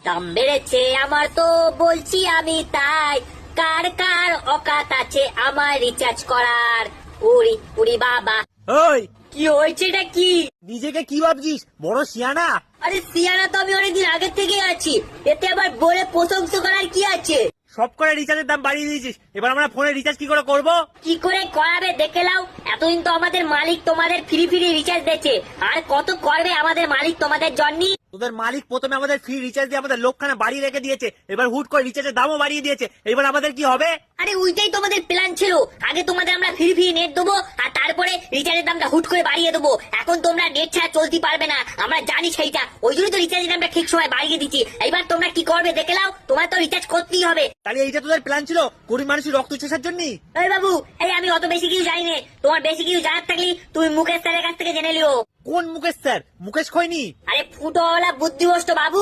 দাম বেড়েছে আমার তো বলছি আমি তাই, কার কার অকাত আছে আমার রিচার্জ করার। উড়ি উড়ি বাবা। ওই কি হয়েছে এটা কি? নিজেকে কি ভাবছিস, বড় শিয়ানা? আরে সিয়ানা তো আমি অনেকদিন আগের থেকে আছি, এতে আবার বলে প্রশংসা করার কি আছে? সব করে রিচার্জের দাম বাড়িয়ে দিয়েছিস, এবার আমরা ফোনে রিচার্জ কি করে করব? কি করে করাবে দেখে নাও। এতদিন তো আমাদের মালিক তোমাদের ফ্রি ফ্রি রিচার্জ দিয়েছে, আর কত করবে আমাদের মালিক তোমাদের জন্য? তোদের মালিক প্রথমে আমাদের ফ্রি রিচার্জ দিয়ে আমাদের লোকখানা বাড়িয়ে রেখে দিয়েছে, এবার হুট করে রিচার্জের দামও বাড়িয়ে দিয়েছে, এবার আমাদের কি হবে? আরে ওইটাই তোমাদের প্ল্যান ছিল, আগে তোমাদের আমরা ফ্রি ফ্রি নেট দেবো আর তারপরে রিচার্জের দামটা হুট করে বাড়িয়ে দেবো। এখন তোমরা নেট ছাড়া চলতে পারবে না, আমরা জানি সেইটা, ওই জন্যই তো রিচার্জের দামটা ঠিক সময় বাড়িয়ে দিচ্ছি। এবার তোমরা কি করবে দেখে নাও, তোমার তো রিচার্জ করতেই হবে। তাহলে এইটা তোদের প্ল্যান ছিল গরিব মানুষের রক্ত চোষার জন্য? এই বাবু, এই আমি অত বেশি কিছু জানি না, তোমার বেশি কিছু জানার থাকলে তুমি মুকেশ স্যারের কাছ থেকে জেনে লিও। কোন মুকেশ স্যার? মুকেশ খৈনি? আরে ফুটোওয়ালা বুদ্ধিভ্রষ্ট বাবু,